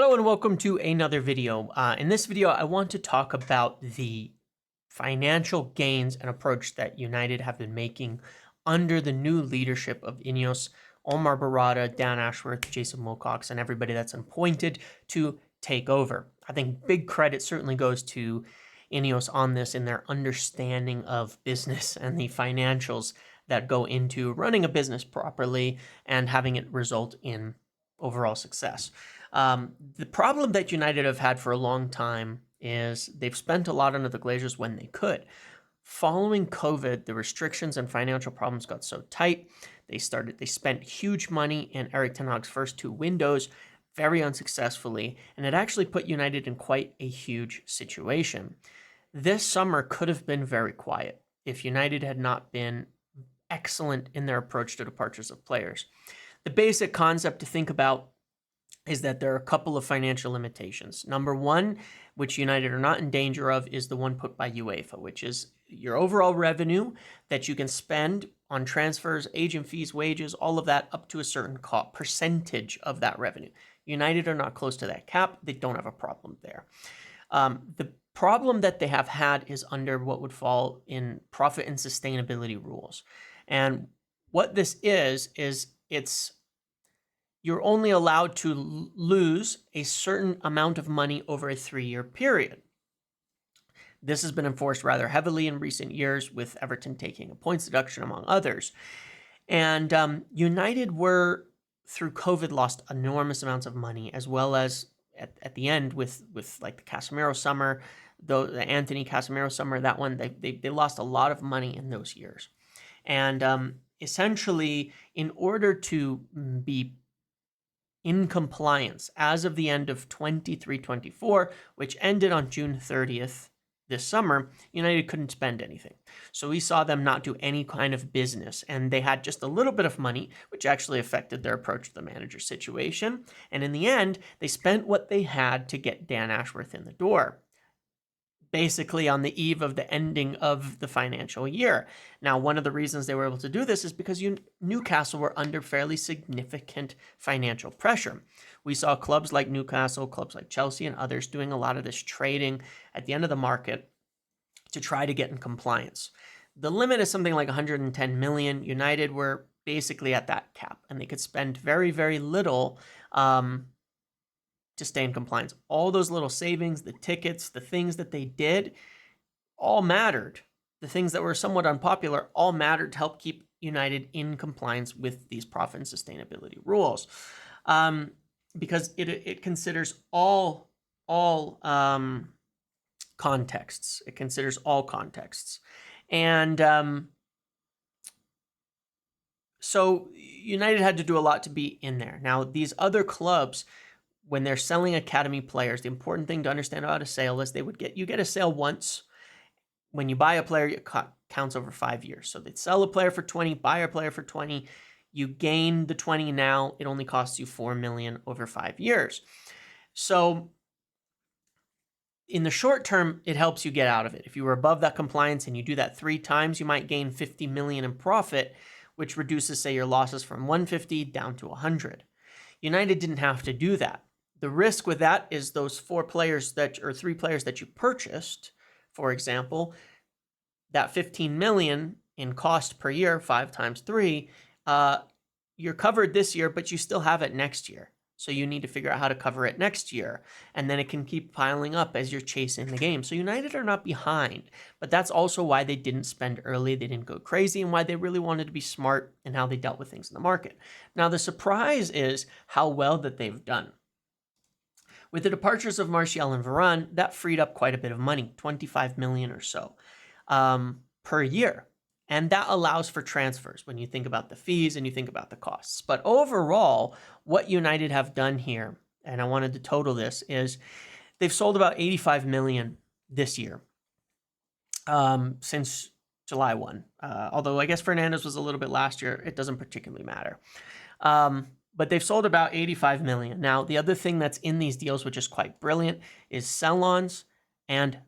Hello and welcome to another video. In this video, I want to talk about the financial gains and approach that United have been making under the new leadership of Ineos, Omar Barada, Dan Ashworth, Jason Wilcox, and everybody that's appointed to take over. I think big credit certainly goes to Ineos on this in their understanding of business and the financials that go into running a business properly and having it result in overall success. The problem that United have had for a long time is they've spent a lot under the Glazers when they could. Following COVID, the restrictions and financial problems got so tight, they spent huge money in Erik ten Hag's first two windows very unsuccessfully, and it actually put United in quite a huge situation. This summer could have been very quiet if United had not been excellent in their approach to departures of players. The basic concept to think about is that there are a couple of financial limitations. Number one, which United are not in danger of, is the one put by UEFA, which is your overall revenue that you can spend on transfers, agent fees, wages, all of that up to a certain percentage of that revenue. United are not close to that cap. They don't have a problem there. The problem that they have had is under what would fall in profit and sustainability rules. And what this is it's you're only allowed to lose a certain amount of money over a 3-year period. This has been enforced rather heavily in recent years, with Everton taking a points deduction, among others. And United were, through COVID, lost enormous amounts of money, as well as at the end with like the Casemiro summer, the Anthony Casemiro summer, that one, they lost a lot of money in those years. And essentially, in order to be in compliance as of the end of 23-24, which ended on June 30th this summer, United couldn't spend anything. So we saw them not do any kind of business, and they had just a little bit of money, which actually affected their approach to the manager situation. And in the end, they spent what they had to get Dan Ashworth in the door, basically on the eve of the ending of the financial year. Now, one of the reasons they were able to do this is because Newcastle were under fairly significant financial pressure. We saw clubs like Newcastle, clubs like Chelsea, and others doing a lot of this trading at the end of the market to try to get in compliance. The limit is something like 110 million. United were basically at that cap, and they could spend very, very little to stay in compliance. All those little savings, the tickets, the things that they did, all mattered. The things that were somewhat unpopular all mattered to help keep United in compliance with these profit and sustainability rules, because it considers all contexts. It considers all contexts, and so United had to do a lot to be in there. Now, these other clubs, when they're selling academy players, the important thing to understand about a sale is you get a sale once. When you buy a player, it counts over 5 years. So they sell a player for 20, buy a player for 20. You gain the 20 now. It only costs you 4 million over 5 years. So in the short term, it helps you get out of it. If you were above that compliance and you do that 3 times, you might gain 50 million in profit, which reduces, say, your losses from 150 down to 100. United didn't have to do that. The risk with that is those 3 players that you purchased, for example, that 15 million in cost per year, 5 times 3, you're covered this year, but you still have it next year. So you need to figure out how to cover it next year. And then it can keep piling up as you're chasing the game. So United are not behind, but that's also why they didn't spend early. They didn't go crazy, and why they really wanted to be smart in how they dealt with things in the market. Now, the surprise is how well that they've done. With the departures of Martial and Varane, that freed up quite a bit of money, 25 million or so per year. And that allows for transfers when you think about the fees and you think about the costs. But overall, what United have done here, and I wanted to total this, is they've sold about 85 million this year since July 1. Although I guess Fernandes was a little bit last year, it doesn't particularly matter. But they've sold about 85 million. Now, the other thing that's in these deals, which is quite brilliant, is sell-ons and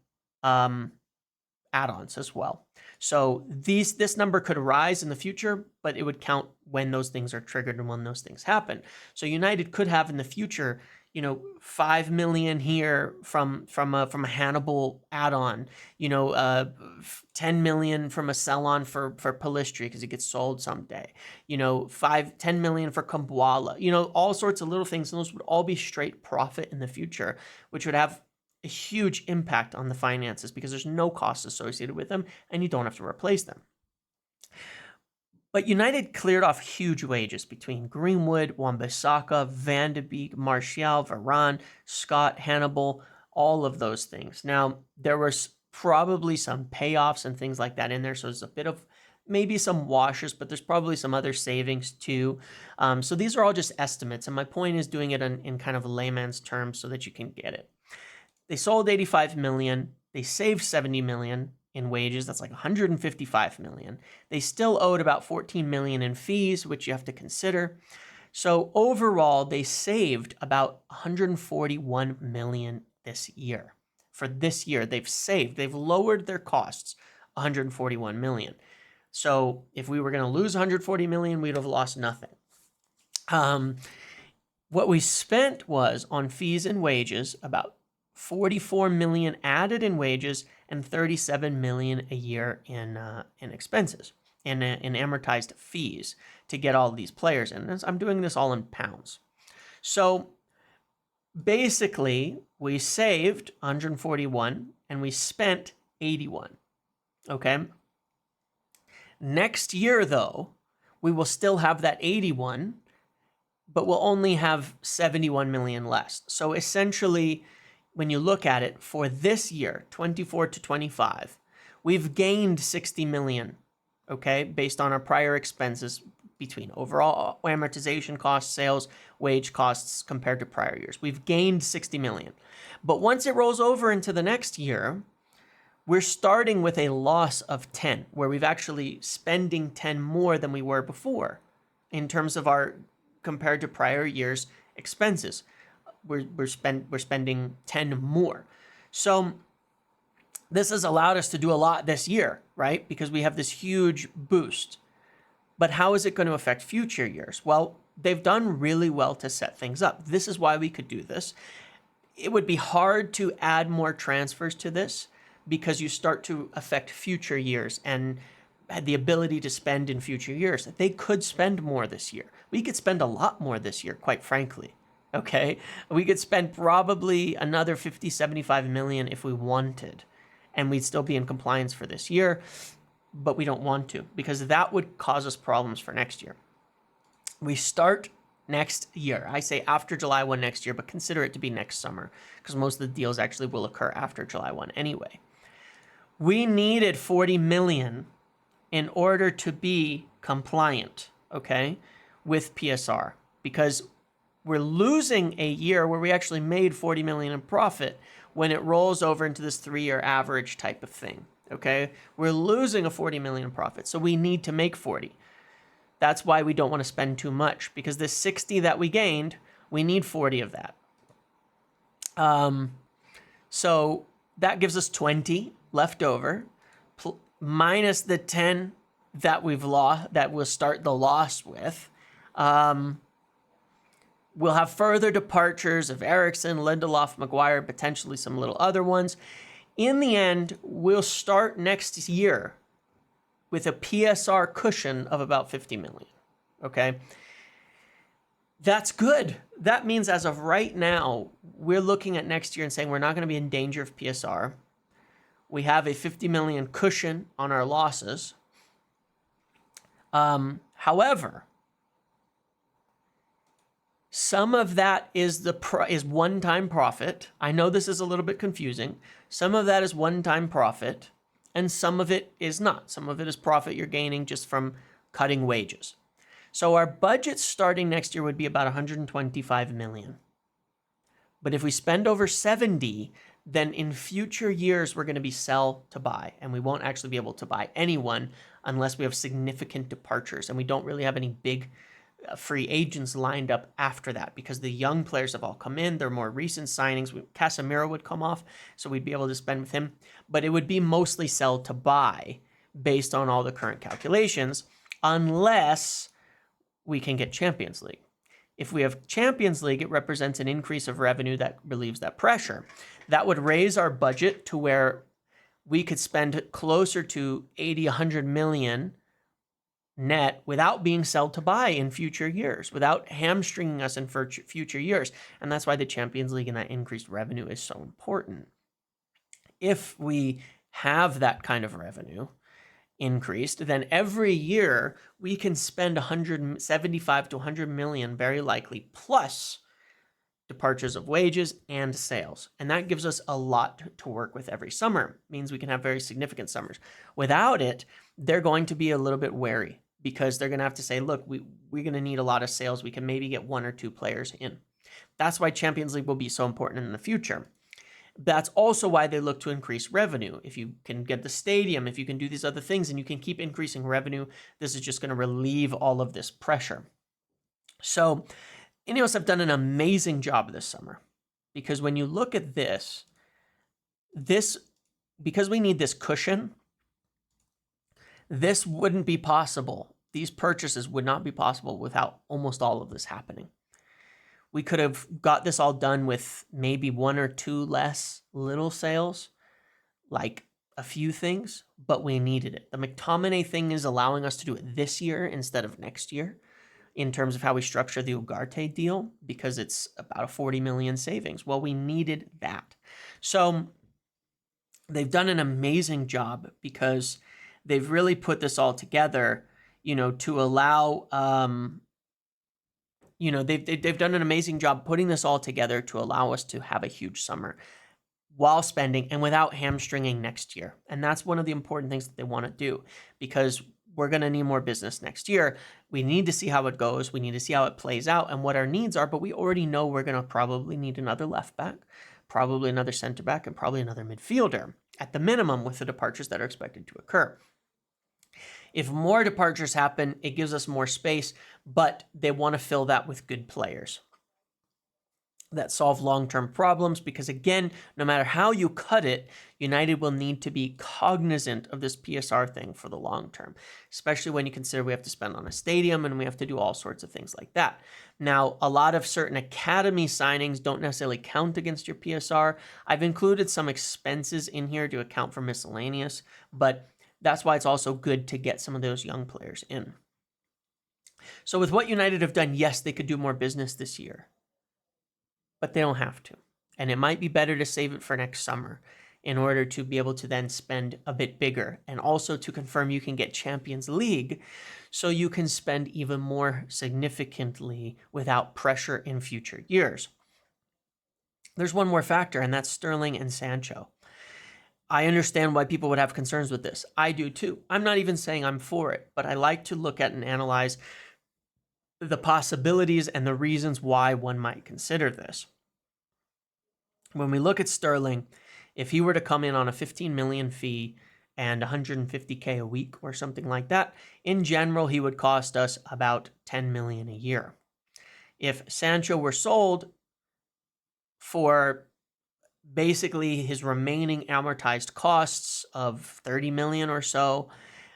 add-ons as well. So this number could rise in the future, but it would count when those things are triggered and when those things happen. So United could have in the future $5 million here from a Hannibal add-on, 10 million from a sell-on for Palistri because it gets sold someday, 10 million for Kambwala, all sorts of little things. And those would all be straight profit in the future, which would have a huge impact on the finances because there's no cost associated with them and you don't have to replace them. But United cleared off huge wages between Greenwood, Wan-Bissaka, Van de Beek, Martial, Varane, Scott, Hannibal, all of those things. Now, there was probably some payoffs and things like that in there, so there's a bit of maybe some washes, but there's probably some other savings too. So these are all just estimates, and my point is doing it in kind of layman's terms so that you can get it. They sold 85 million. They saved 70 million in wages. That's like 155 million. They still owed about 14 million in fees, which you have to consider. So overall, they saved about 141 million this year. For this year, they've lowered their costs 141 million. So if we were going to lose 140 million, we'd have lost nothing. What we spent was on fees and wages, about 44 million added in wages and 37 million a year in expenses, in amortized fees to get all these players in. I'm doing this all in pounds. So basically, we saved 141 and we spent 81. Okay. Next year, though, we will still have that 81, but we'll only have 71 million less. So essentially, when you look at it, for this year, 24 to 25, we've gained 60 million, okay, based on our prior expenses between overall amortization costs, sales, wage costs compared to prior years. We've gained 60 million. But once it rolls over into the next year, we're starting with a loss of 10, where we've actually spending 10 more than we were before in terms of our compared to prior years' expenses. We're spending 10 more. So this has allowed us to do a lot this year, right? Because we have this huge boost. But how is it going to affect future years? Well, they've done really well to set things up. This is why we could do this. It would be hard to add more transfers to this because you start to affect future years and the ability to spend in future years. They could spend more this year. We could spend a lot more this year, quite frankly. Okay, we could spend probably another 50, 75 million if we wanted, and we'd still be in compliance for this year, but we don't want to because that would cause us problems for next year. We start next year. I say after July 1 next year, but consider it to be next summer because most of the deals actually will occur after July 1 anyway. We needed 40 million in order to be compliant, okay, with PSR because we're losing a year where we actually made 40 million in profit when it rolls over into this 3-year average type of thing. Okay. We're losing a 40 million in profit. So we need to make 40. That's why we don't want to spend too much because this 60 that we gained, we need 40 of that. So that gives us 20 left over minus the 10 that we've lost, that we'll start the loss with. We'll have further departures of Eriksen, Lindelof, Maguire, potentially some little other ones. In the end, we'll start next year with a PSR cushion of about 50 million. Okay? That's good. That means as of right now, we're looking at next year and saying we're not going to be in danger of PSR. We have a 50 million cushion on our losses. However, some of that is one-time profit. I know this is a little bit confusing. Some of that is one-time profit, and some of it is not. Some of it is profit you're gaining just from cutting wages. So our budget starting next year would be about 125 million. But if we spend over 70, then in future years, we're going to be sell to buy, and we won't actually be able to buy anyone unless we have significant departures, and we don't really have any big free agents lined up after that because the young players have all come in. They're more recent signings. Casemiro would come off, so we'd be able to spend with him. But it would be mostly sell to buy based on all the current calculations, unless we can get Champions League. If we have Champions League, it represents an increase of revenue that relieves that pressure. That would raise our budget to where we could spend closer to 80, 100 million net without being sell to buy in future years, without hamstringing us in future years. And that's why the Champions League and that increased revenue is so important. If we have that kind of revenue increased, then every year we can spend 175 to 100 million, very likely, plus departures of wages and sales. And that gives us a lot to work with every summer. It means we can have very significant summers. Without it, they're going to be a little bit wary because they're going to have to say, look, we're going to need a lot of sales. We can maybe get 1 or 2 players in. That's why Champions League will be so important in the future. That's also why they look to increase revenue. If you can get the stadium, if you can do these other things and you can keep increasing revenue, this is just going to relieve all of this pressure. So Ineos have done an amazing job this summer because when you look at this, because we need this cushion, this wouldn't be possible. These purchases would not be possible without almost all of this happening. We could have got this all done with maybe 1 or 2 less little sales, like a few things, but we needed it. The McTominay thing is allowing us to do it this year instead of next year in terms of how we structure the Ugarte deal, because it's about a 40 million savings. Well, we needed that. So they've done an amazing job because they've really put this all together, to allow, they've done an amazing job putting this all together to allow us to have a huge summer while spending and without hamstringing next year. And that's one of the important things that they want to do, because we're going to need more business next year. We need to see how it goes. We need to see how it plays out and what our needs are. But we already know we're going to probably need another left back, probably another center back, and probably another midfielder at the minimum with the departures that are expected to occur. If more departures happen, it gives us more space, but they want to fill that with good players that solve long-term problems, because again, no matter how you cut it, United will need to be cognizant of this PSR thing for the long term, especially when you consider we have to spend on a stadium and we have to do all sorts of things like that. Now, a lot of certain academy signings don't necessarily count against your PSR. I've included some expenses in here to account for miscellaneous, but that's why it's also good to get some of those young players in. So with what United have done, yes, they could do more business this year, but they don't have to. And it might be better to save it for next summer in order to be able to then spend a bit bigger, and also to confirm you can get Champions League so you can spend even more significantly without pressure in future years. There's one more factor, and that's Sterling and Sancho. I understand why people would have concerns with this. I do too. I'm not even saying I'm for it, but I like to look at and analyze the possibilities and the reasons why one might consider this. When we look at Sterling, if he were to come in on a 15 million fee and 150K a week or something like that, in general, he would cost us about 10 million a year. If Sancho were sold for basically his remaining amortized costs of 30 million or so,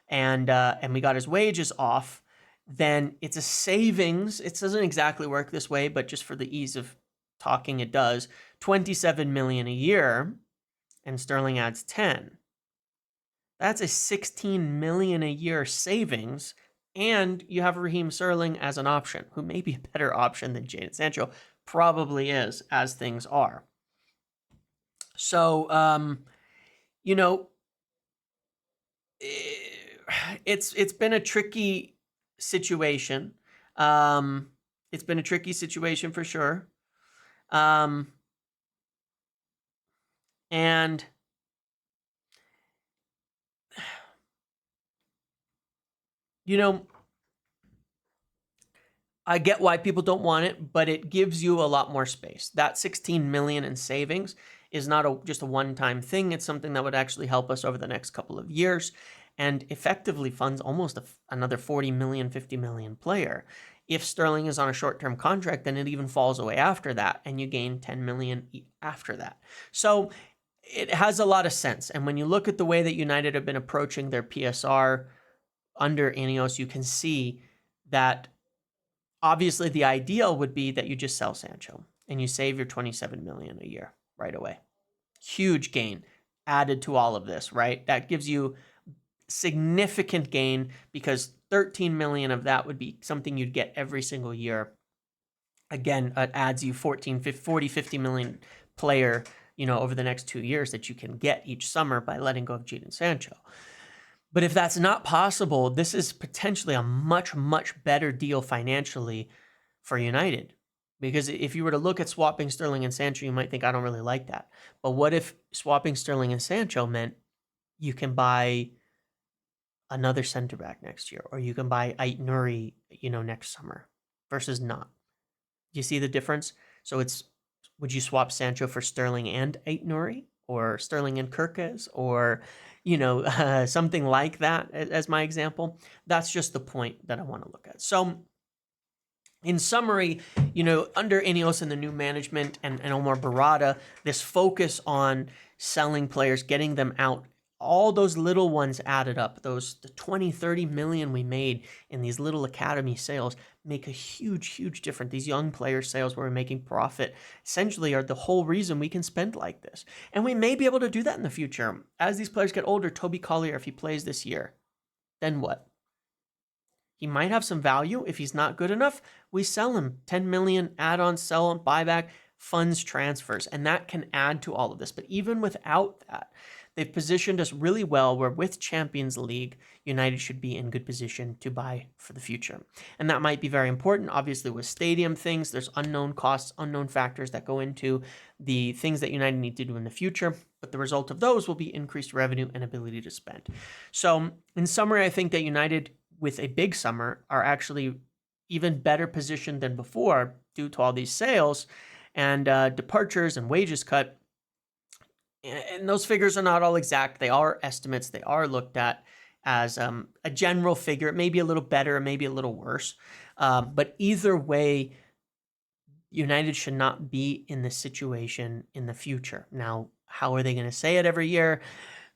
and we got his wages off, then it's a savings. It doesn't exactly work this way, but just for the ease of talking, it does. 27 million a year, and Sterling adds 10. That's a 16 million a year savings, and you have Raheem Sterling as an option, who may be a better option than Jadon Sancho, probably is, as things are. So, it's been a tricky situation. It's been a tricky situation for sure. And I get why people don't want it, but it gives you a lot more space. That 16 million in savings is not just a one-time thing. It's something that would actually help us over the next couple of years and effectively funds almost another 40 million, 50 million player. If Sterling is on a short-term contract, then it even falls away after that, and you gain 10 million after that. So it has a lot of sense. And when you look at the way that United have been approaching their PSR under Ineos, you can see that Obviously, the ideal would be that you just sell Sancho and you save your 27 million a year right away. Huge gain added to all of this, right? That gives you significant gain because 13 million of that would be something you'd get every single year. Again, it adds you 40, 50 million player, over the next 2 years that you can get each summer by letting go of Jadon Sancho. But if that's not possible, this is potentially a much, much better deal financially for United. Because if you were to look at swapping Sterling and Sancho, you might think, I don't really like that. But what if swapping Sterling and Sancho meant you can buy another center back next year, or you can buy Ait Nuri, next summer versus not? Do you see the difference? So would you swap Sancho for Sterling and Ait Nuri, or Sterling and Kirkes, or something like that as my example? That's just the point that I want to look at. So in summary, under Ineos and the new management and Omar Barada, this focus on selling players, getting them out, all those little ones added up, the 20, 30 million we made in these little academy sales make a huge, huge difference. These young player sales where we're making profit essentially are the whole reason we can spend like this. And we may be able to do that in the future. As these players get older, Toby Collier, if he plays this year, then what? He might have some value. If he's not good enough, we sell him. 10 million add-on, sell him, buyback, funds transfers, and that can add to all of this. But even without that, they've positioned us really well where with Champions League, United should be in good position to buy for the future. And that might be very important. Obviously, with stadium things, there's unknown costs, unknown factors that go into the things that United need to do in the future. But the result of those will be increased revenue and ability to spend. So in summary, I think that United with a big summer are actually even better positioned than before due to all these sales and departures and wages cut. And those figures are not all exact. They are estimates. They are looked at as a general figure. It may be a little better, maybe a little worse. But either way, United should not be in this situation in the future. Now, how are they going to say it every year?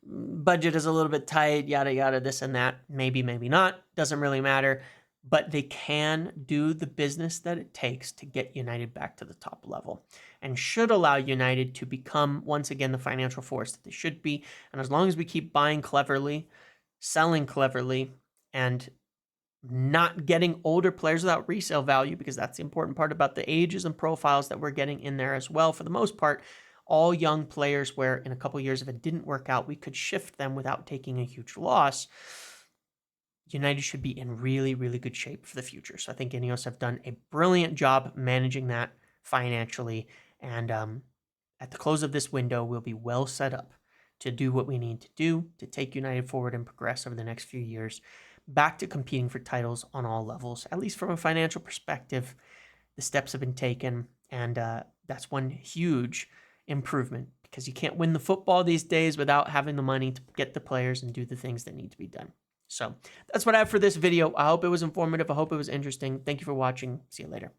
Budget is a little bit tight, yada, yada, this and that. Maybe, maybe not. Doesn't really matter. But they can do the business that it takes to get United back to the top level and should allow United to become, once again, the financial force that they should be. And as long as we keep buying cleverly, selling cleverly, and not getting older players without resale value, because that's the important part about the ages and profiles that we're getting in there as well, for the most part, all young players where in a couple of years, if it didn't work out, we could shift them without taking a huge loss. United should be in really, really good shape for the future. So I think Ineos have done a brilliant job managing that financially. And at the close of this window, we'll be well set up to do what we need to do to take United forward and progress over the next few years back to competing for titles on all levels. At least from a financial perspective, the steps have been taken. And that's one huge improvement, because you can't win the football these days without having the money to get the players and do the things that need to be done. So that's what I have for this video. I hope it was informative. I hope it was interesting. Thank you for watching. See you later.